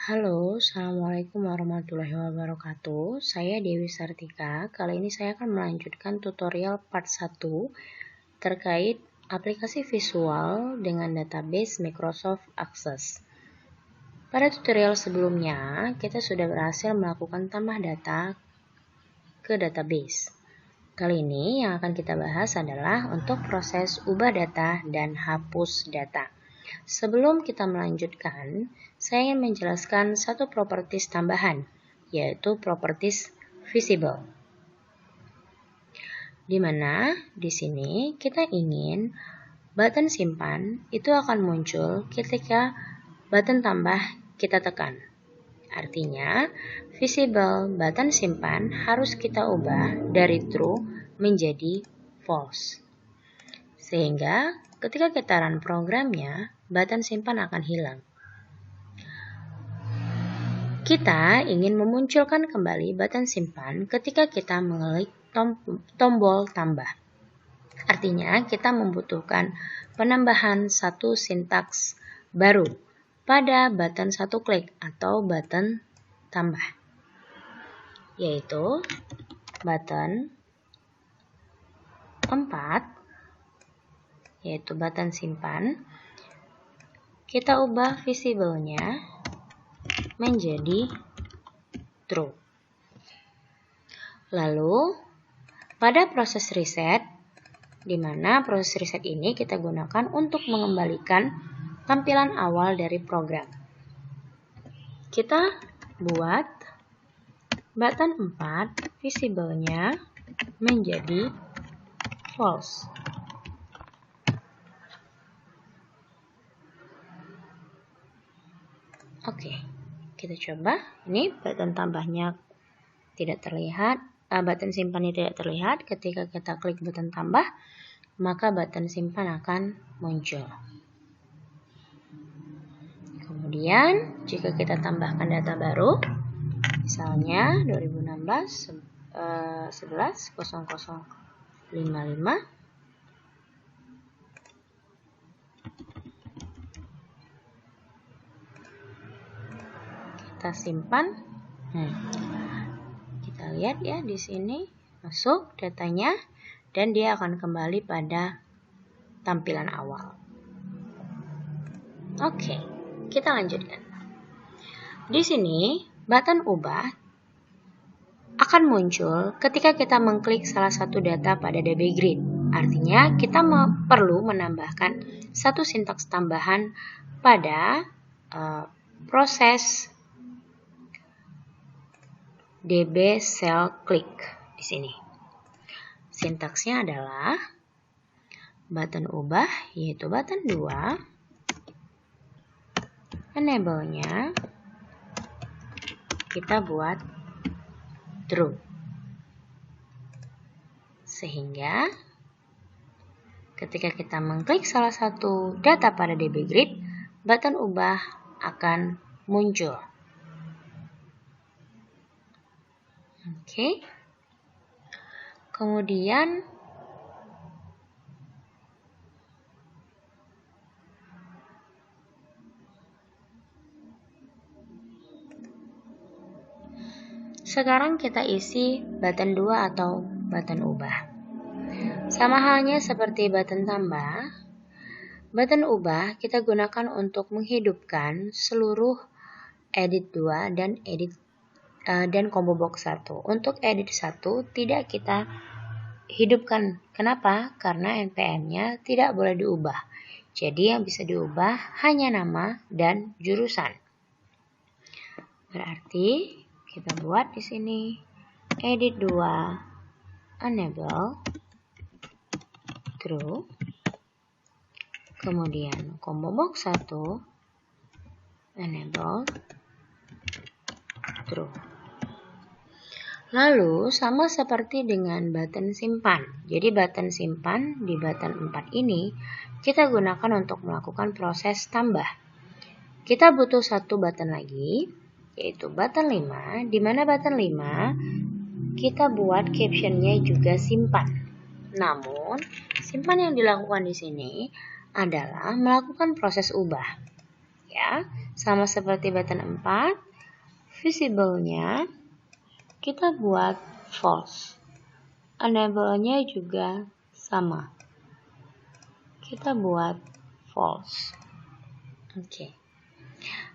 Halo, Assalamualaikum warahmatullahi wabarakatuh. Saya Dewi Sartika. Kali ini saya akan melanjutkan tutorial part 1 terkait aplikasi visual dengan database Microsoft Access. Pada tutorial sebelumnya, kita sudah berhasil melakukan tambah data ke database. Kali ini yang akan kita bahas adalah untuk proses ubah data dan hapus data. Sebelum kita melanjutkan, saya ingin menjelaskan satu properties tambahan, yaitu properties visible. Di mana di sini kita ingin button simpan itu akan muncul ketika button tambah kita tekan. Artinya, visible button simpan harus kita ubah dari true menjadi false. Sehingga ketika kita run programnya, button simpan akan hilang. Kita ingin memunculkan kembali button simpan ketika kita mengklik tombol tambah. Artinya, kita membutuhkan penambahan satu sintaks baru pada button satu klik atau button tambah, yaitu button 4, yaitu button simpan. Kita ubah visible-nya menjadi true. Lalu, pada proses reset, di mana proses reset ini kita gunakan untuk mengembalikan tampilan awal dari program. Kita buat button 4, visible-nya menjadi false. Oke. Kita coba, ini button tambahnya tidak terlihat, button simpannya tidak terlihat. Ketika kita klik button tambah, maka button simpan akan muncul. Kemudian, jika kita tambahkan data baru, misalnya 2016 11 0055, kita simpan. Kita lihat ya di sini masuk datanya dan dia akan kembali pada tampilan awal. Oke, kita lanjutkan. Di sini button ubah akan muncul ketika kita mengklik salah satu data pada DB Grid. Artinya kita perlu menambahkan satu sintaks tambahan pada proses DB cell click di sini. Sintaksnya adalah button ubah, yaitu button 2, enable-nya kita buat true. Sehingga ketika kita mengklik salah satu data pada DB Grid, button ubah akan muncul. Oke. Kemudian sekarang kita isi button 2 atau button ubah. Sama halnya seperti button tambah, button ubah kita gunakan untuk menghidupkan seluruh edit 2 dan combo box 1. Untuk edit 1 tidak kita hidupkan. Kenapa? Karena npm-nya tidak boleh diubah. Jadi yang bisa diubah hanya nama dan jurusan. Berarti kita buat di sini edit 2 enable true. Kemudian combo box 1 enable true. Lalu sama seperti dengan button simpan. Jadi button simpan di button 4 ini kita gunakan untuk melakukan proses tambah. Kita butuh satu button lagi, yaitu button 5, di mana button 5 kita buat captionnya juga simpan. Namun, simpan yang dilakukan di sini adalah melakukan proses ubah. ya. Sama seperti button 4, visible-nya kita buat false. Enable-nya juga sama. Kita buat false. Oke.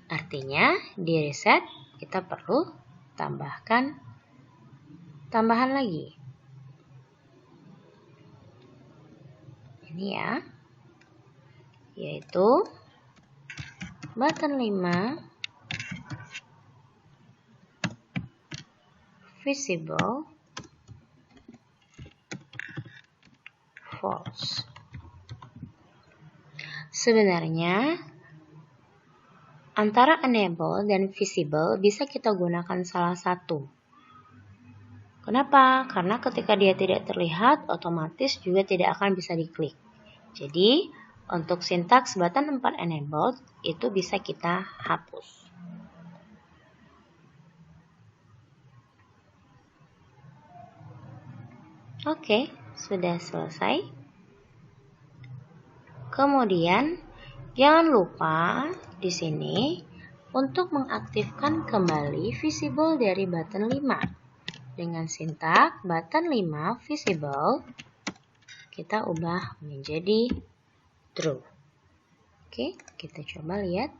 Artinya di reset kita perlu tambahan lagi. Ini ya. Yaitu button 5 visible false. Sebenarnya antara enable dan visible bisa kita gunakan salah satu. Kenapa? Karena ketika dia tidak terlihat, otomatis juga tidak akan bisa diklik. Jadi, untuk sintaks button 4 enabled itu bisa kita hapus. Oke, sudah selesai. Kemudian, jangan lupa di sini untuk mengaktifkan kembali visible dari button 5. Dengan sintaks button 5 visible, kita ubah menjadi true. Oke, kita coba lihat.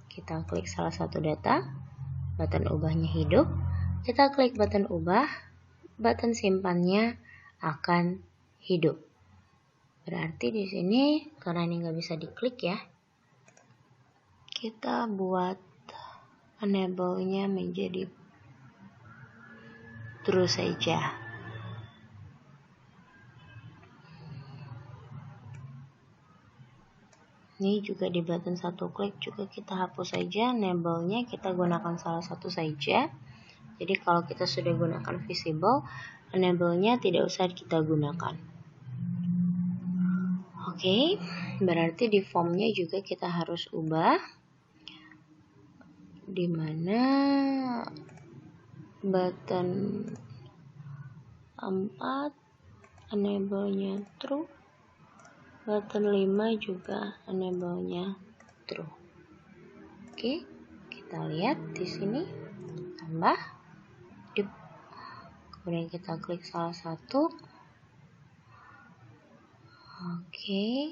Kita klik salah satu data, button ubahnya hidup. Kita klik button ubah, button simpannya akan hidup. Berarti di sini karena ini nggak bisa diklik ya, kita buat enable-nya menjadi true saja. Ini juga di button satu klik juga kita hapus saja, enable-nya kita gunakan salah satu saja. Jadi kalau kita sudah gunakan visible, enable-nya tidak usah kita gunakan. Oke, berarti di form-nya juga kita harus ubah. Di mana button 4 enable-nya true, button 5 juga enable-nya true. Oke, kita lihat di sini tambah, kemudian kita klik salah satu. Oke,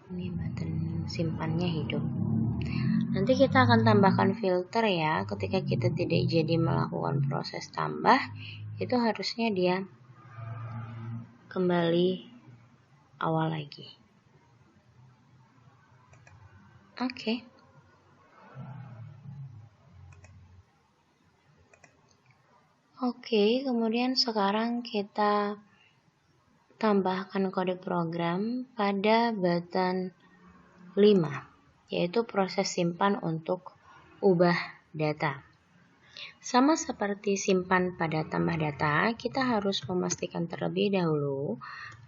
ini button simpannya hidup. Nanti kita akan tambahkan filter ya, ketika kita tidak jadi melakukan proses tambah, itu harusnya dia kembali awal lagi. Oke. Oke, kemudian sekarang kita tambahkan kode program pada button 5, yaitu proses simpan untuk ubah data. Sama seperti simpan pada tambah data, kita harus memastikan terlebih dahulu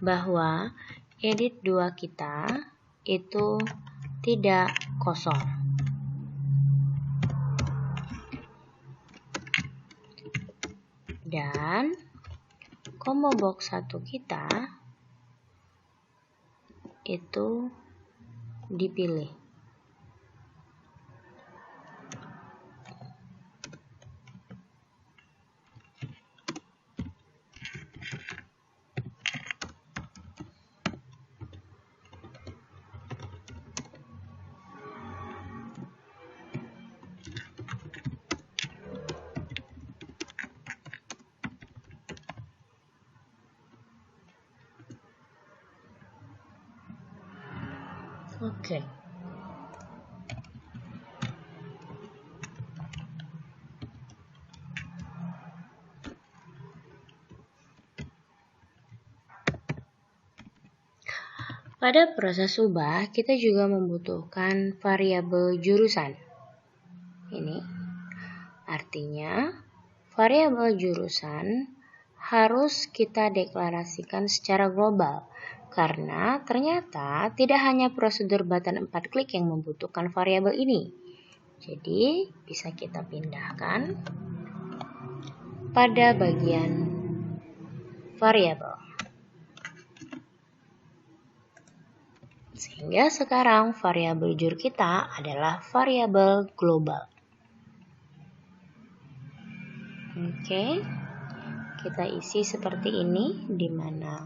bahwa edit 2 kita itu tidak kosong. Dan combo box 1 kita itu dipilih. Oke. Pada proses ubah, kita juga membutuhkan variabel jurusan. Ini artinya variabel jurusan harus kita deklarasikan secara global. Karena ternyata tidak hanya prosedur button 4 klik yang membutuhkan variabel ini. Jadi bisa kita pindahkan pada bagian variabel. Sehingga sekarang variabel jur kita adalah variabel global. Oke, kita isi seperti ini, di mana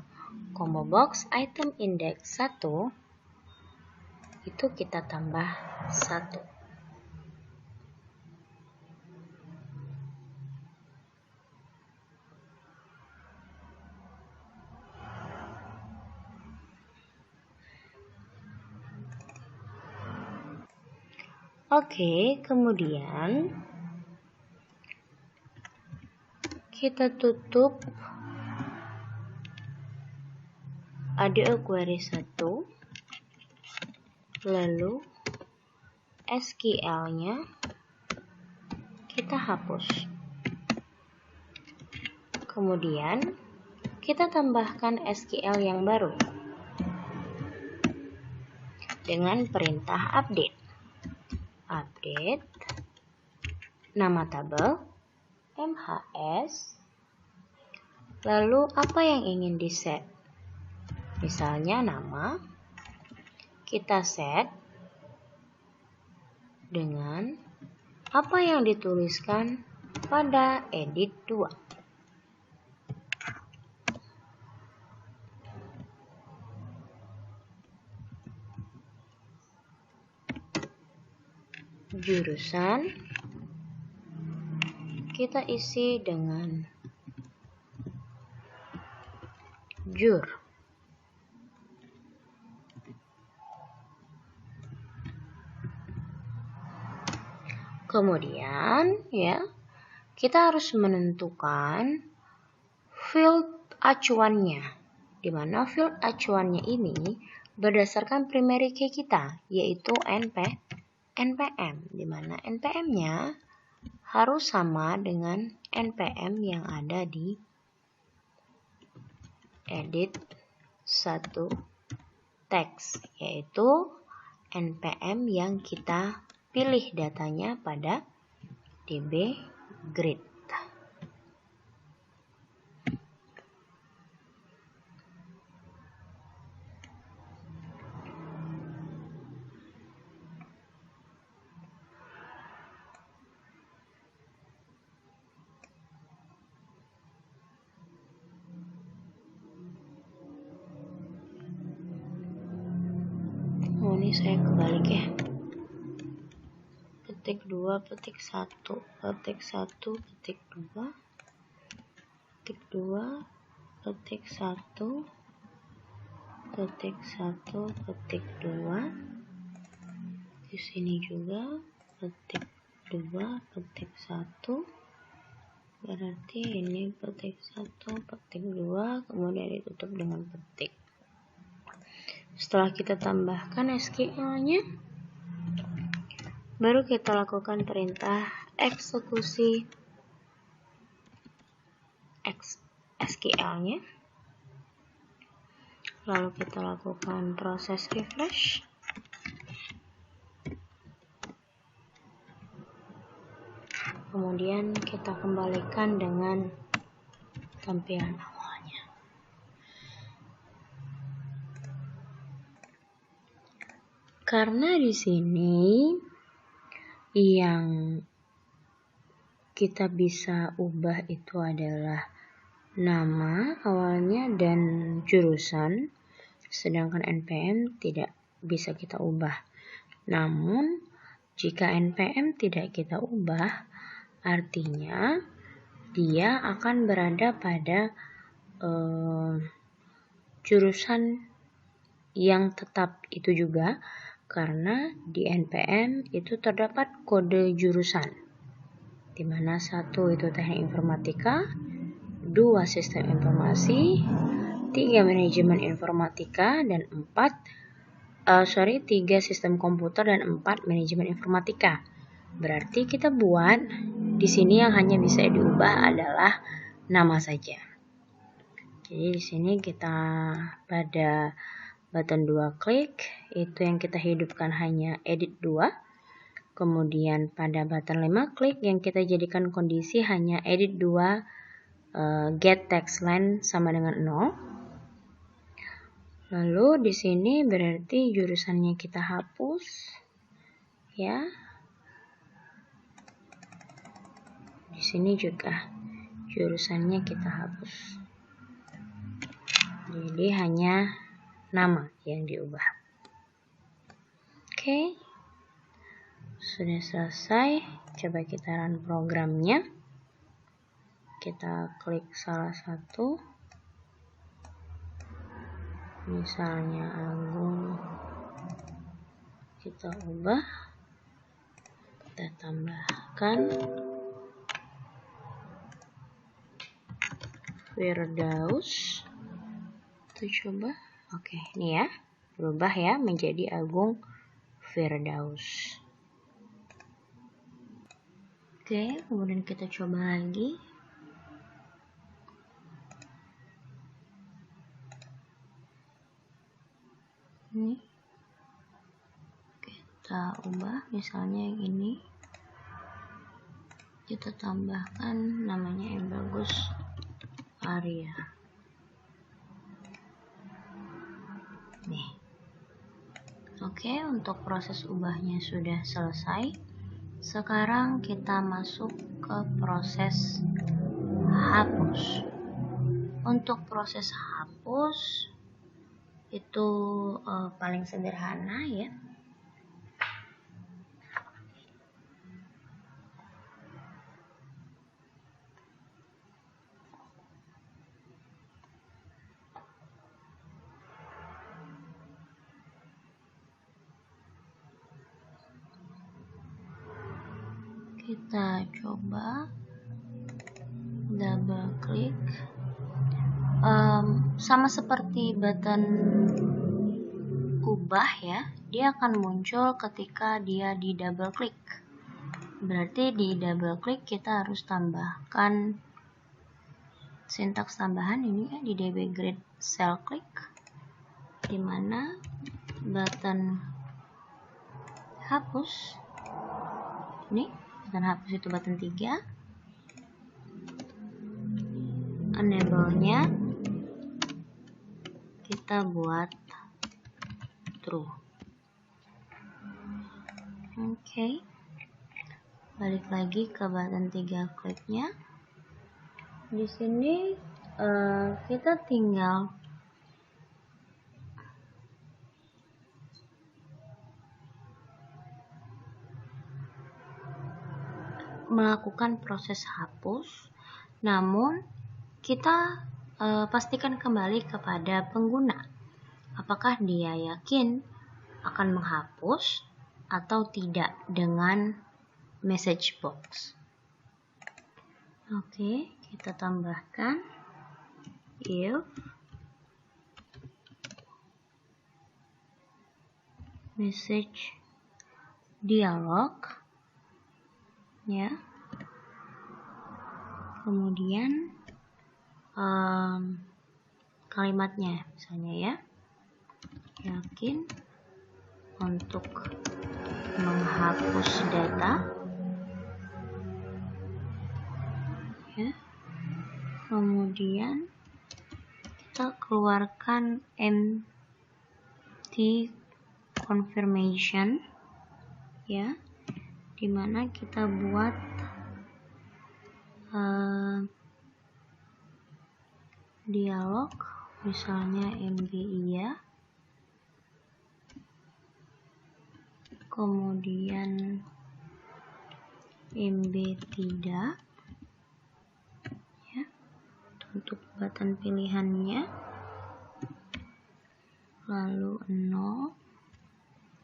combo box item index 1 itu kita tambah 1. Oke, kemudian kita tutup ADO query 1, lalu SQL-nya kita hapus. Kemudian kita tambahkan SQL yang baru dengan perintah update. Update nama tabel MHS, lalu apa yang ingin di-set? Misalnya nama, kita set dengan apa yang dituliskan pada edit 2. Jurusan kita isi dengan jur. Kemudian kita harus menentukan field acuannya, di mana field acuannya ini berdasarkan primary key kita, yaitu NPM, di mana NPM-nya harus sama dengan NPM yang ada di edit 1 teks, yaitu NPM yang kita pilih datanya pada DB grid. Oh, ini saya kebalik ya. Petik 2, petik 1, petik 1, petik 2, petik 2, petik 1, petik 1, petik 2. Di sini juga petik 2, petik 1. Berarti ini petik 1, petik 2, kemudian ditutup dengan petik. Setelah kita tambahkan SQL-nya, baru kita lakukan perintah eksekusi SQL-nya. Lalu kita lakukan proses refresh. Kemudian kita kembalikan dengan tampilan awalnya. Karena di sini yang kita bisa ubah itu adalah nama awalnya dan jurusan, sedangkan NPM tidak bisa kita ubah. Namun jika NPM tidak kita ubah, artinya dia akan berada pada jurusan yang tetap itu juga, karena di NPM itu terdapat kode jurusan, di mana 1 itu teknik informatika, 2 sistem informasi, 3 manajemen informatika, dan 3 sistem komputer dan 4 manajemen informatika. Berarti kita buat di sini yang hanya bisa diubah adalah nama saja. Jadi di sini kita pada button 2 klik, itu yang kita hidupkan hanya edit 2. Kemudian pada button 5 klik, yang kita jadikan kondisi hanya edit 2 get text line sama dengan 0. Lalu di sini berarti jurusannya kita hapus, ya. Di sini juga jurusannya kita hapus. Jadi hanya nama yang diubah. Oke. Sudah selesai. Coba kita run programnya. Kita klik salah satu. Misalnya Agung. Kita ubah. Kita tambahkan Firdaus. Kita coba. Oke, ini ya. Berubah ya menjadi Agung Firdaus. Oke, kemudian kita coba lagi. Ini kita ubah, misalnya yang ini. Kita tambahkan namanya yang bagus, Arya. Nih. Oke, untuk proses ubahnya sudah selesai. Sekarang kita masuk ke proses hapus. Untuk proses hapus itu paling sederhana ya. Kita coba double klik. Sama seperti button ubah ya, dia akan muncul ketika dia di double klik. Berarti di double klik kita harus tambahkan sintaks tambahan ini ya, di DB Grid cell click, dimana button hapus ini, button hapus itu button 3, enable-nya kita buat true. Oke. Balik lagi ke button 3 kliknya. Di sini kita tinggal melakukan proses hapus, namun kita pastikan kembali kepada pengguna apakah dia yakin akan menghapus atau tidak dengan message box. Oke, kita tambahkan if message dialog ya. Kemudian kalimatnya misalnya ya, yakin untuk menghapus data ya. Kemudian kita keluarkan empty confirmation ya, dimana kita buat dialog misalnya MB iya, kemudian MB tidak ya, untuk button pilihannya, lalu 0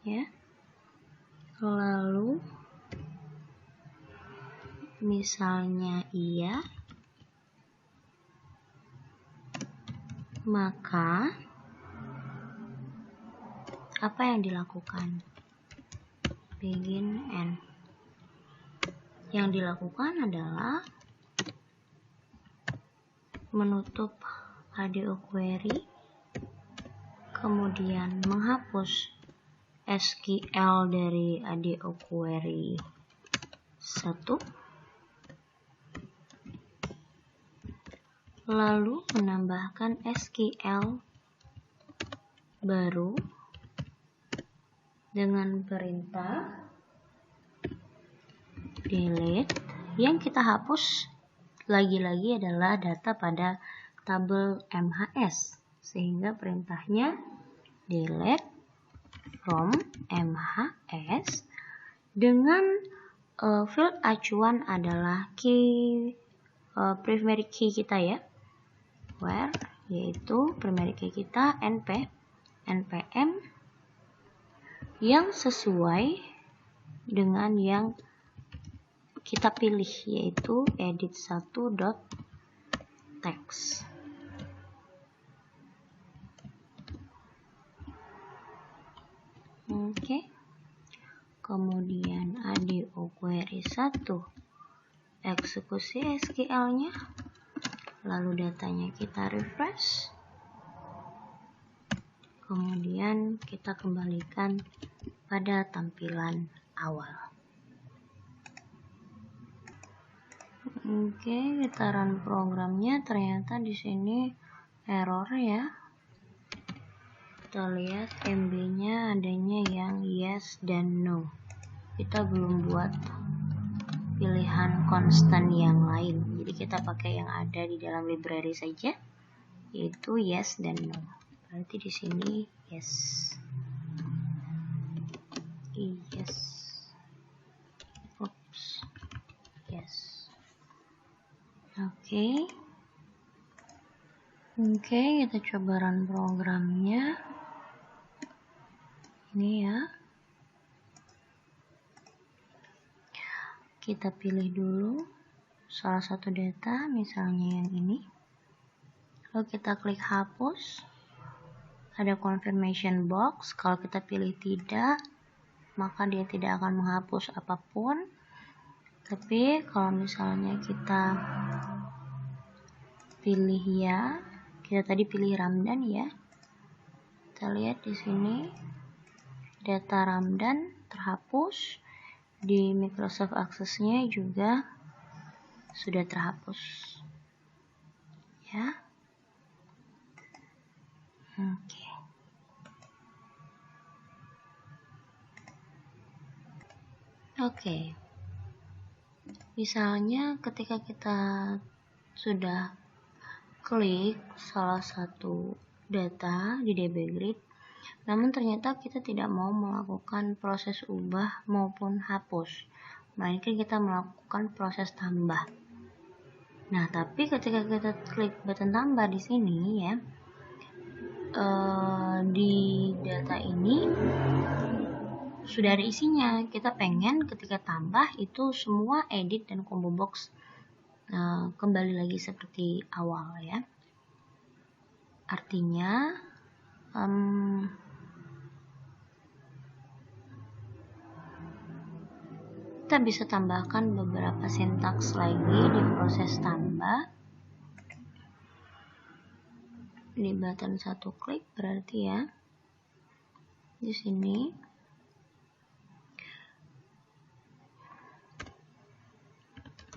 ya, lalu misalnya iya, maka apa yang dilakukan? Begin end. Yang dilakukan adalah menutup ADO query, kemudian menghapus SQL dari ADO query 1, lalu menambahkan SQL baru dengan perintah delete. Yang kita hapus lagi-lagi adalah data pada tabel MHS, sehingga perintahnya delete from MHS dengan field acuan adalah key primary key kita ya, where yaitu primary key kita npm yang sesuai dengan yang kita pilih, yaitu edit1.text. Oke. Kemudian ADO query 1 eksekusi SQL-nya, lalu datanya kita refresh, kemudian kita kembalikan pada tampilan awal. Oke, kita run programnya, ternyata di sini error ya. Kita lihat MB-nya adanya yang yes dan no. Kita belum buat pilihan konstan yang lain, jadi kita pakai yang ada di dalam library saja, yaitu yes dan no. Berarti di sini yes. Yes. Oops. Yes. Oke, kita coba run programnya. Ini ya. Kita pilih dulu salah satu data, misalnya yang ini. Lalu kita klik hapus. Ada confirmation box. Kalau kita pilih tidak, maka dia tidak akan menghapus apapun. Tapi kalau misalnya kita pilih ya, kita tadi pilih Ramdan ya. Kita lihat di sini data Ramdan terhapus, di Microsoft Access-nya juga sudah terhapus. Ya. Oke. Oke. Misalnya ketika kita sudah klik salah satu data di DB Grid, namun ternyata kita tidak mau melakukan proses ubah maupun hapus, melainkan kita melakukan proses tambah. Nah, tapi ketika kita klik button tambah di sini ya, di data ini sudah ada isinya. Kita pengen ketika tambah itu semua edit dan combo box kembali lagi seperti awal ya. Artinya kita bisa tambahkan beberapa sintaks lagi di proses tambah. Di button satu klik berarti ya. Di sini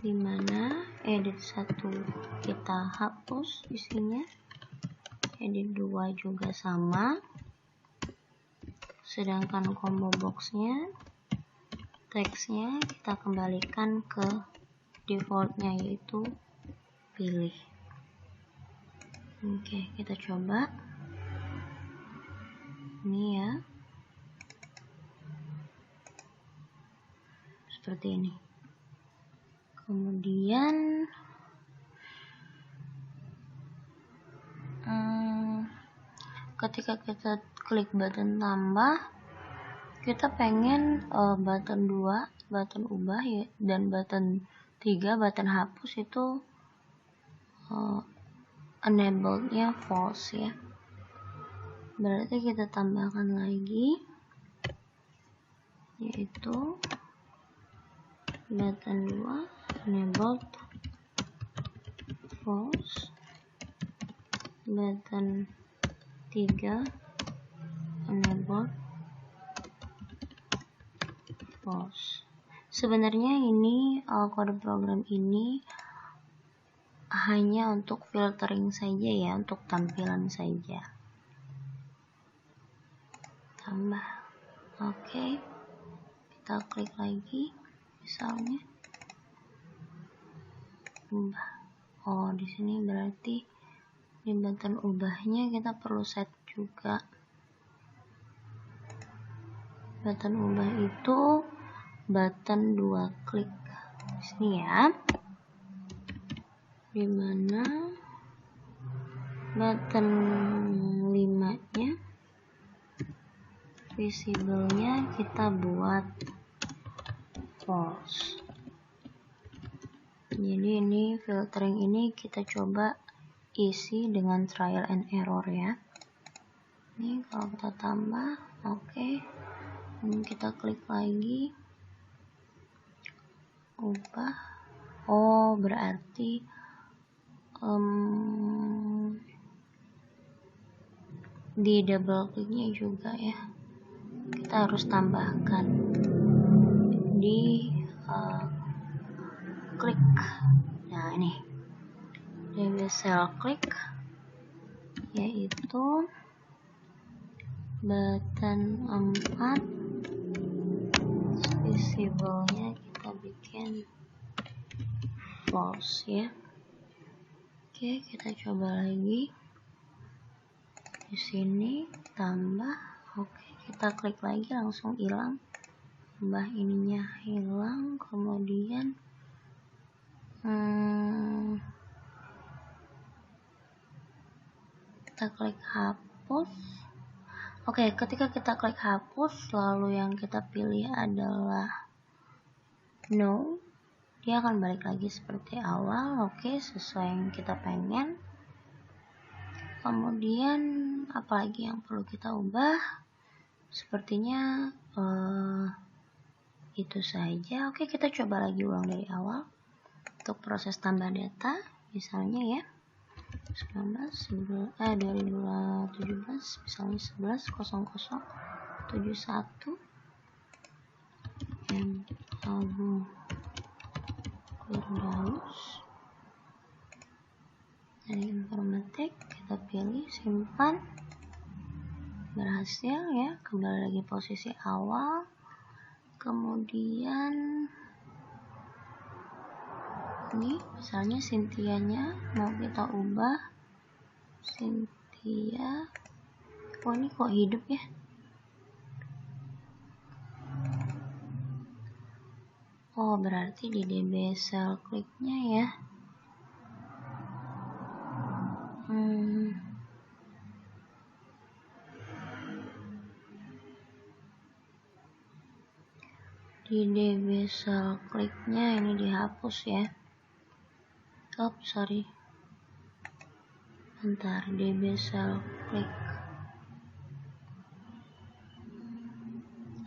dimana edit 1 kita hapus isinya, edit 2 juga sama, sedangkan combo boxnya, teksnya kita kembalikan ke defaultnya, yaitu pilih. Oke, kita coba ini ya, seperti ini. Kemudian ketika kita klik button tambah, kita pengen button 2, button ubah ya, dan button 3, button hapus itu enablednya false ya. Berarti kita tambahkan lagi, yaitu button 2 enabled false, button 3 enabled false. Sebenarnya ini kode program ini hanya untuk filtering saja ya, untuk tampilan saja. tambah. Oke, kita klik lagi, misalnya ubah. Oh, di sini berarti di button ubahnya kita perlu set juga. Button ubah itu button 2 klik di sini ya, dimana button 5-nya visible-nya kita buat false. Jadi ini filtering ini kita coba isi dengan trial and error ya. Ini kalau kita tambah, oke. Ini kita klik lagi, ubah. Oh, berarti di double kliknya juga ya, kita harus tambahkan di klik. Nah, ini di cell klik, yaitu button 4, visible-nya kita bikin false ya. Oke, kita coba lagi di sini, tambah. Oke, kita klik lagi, langsung hilang. Tambah ininya hilang, kemudian kita klik hapus. Oke, ketika kita klik hapus, lalu yang kita pilih adalah no, dia akan balik lagi seperti awal. Oke, sesuai yang kita pengen. Kemudian apalagi yang perlu kita ubah? Sepertinya itu saja. Oke, kita coba lagi ulang dari awal untuk proses tambah data, misalnya ya 2017 misalnya 11.00.71 Abu Firdaus dari informatik, kita pilih simpan, berhasil ya, kembali lagi posisi awal. Kemudian ini misalnya Cynthia-nya mau kita ubah, Cynthia. Oh, ini kok hidup ya? Oh, berarti di DB cell kliknya ya. Di DB cell kliknya ini dihapus ya. Oh, sorry. Bentar, DB cell klik.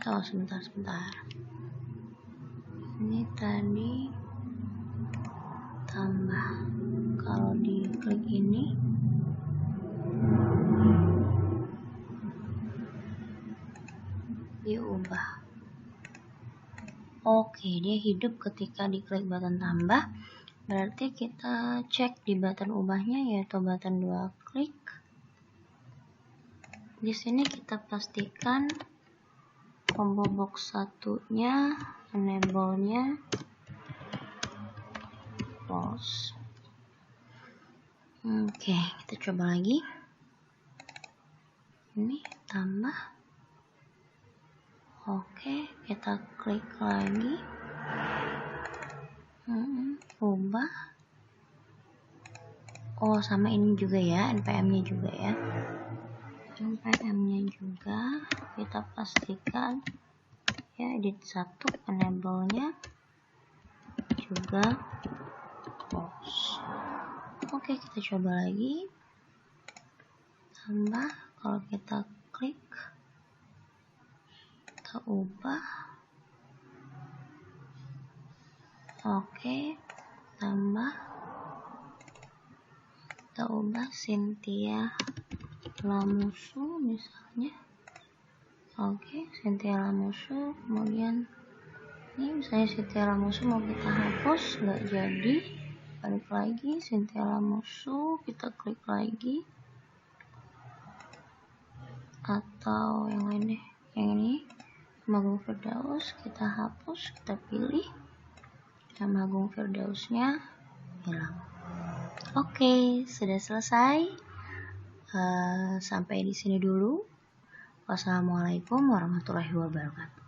Oh, sebentar. Ini tadi tambah. Kalau di klik ini diubah. Oke, dia hidup ketika diklik button tambah. Berarti kita cek di button ubahnya, yaitu button 2 klik. Di sini kita pastikan combo box 1-nya, enable-nya false. Oke, kita coba lagi. Ini tambah. Oke, kita klik lagi. Ubah. Oh, sama ini juga ya, npm-nya juga ya. npm-nya juga kita pastikan ya, edit 1, enable-nya juga false. Oke, kita coba lagi. Tambah, kalau kita klik, kita ubah. Oke, tambah, kita ubah Cynthia Lamusu misalnya. Oke, Cynthia Lamusu. Kemudian ini misalnya Cynthia Lamusu mau kita hapus, nggak jadi. Balik lagi Cynthia Lamusu, kita klik lagi. Atau yang lain deh, Yang ini nama Agung Firdaus, kita hapus, kita pilih. Nama Agung Firdausnya hilang. Oke, sudah selesai. Sampai di sini dulu. Wassalamualaikum warahmatullahi wabarakatuh.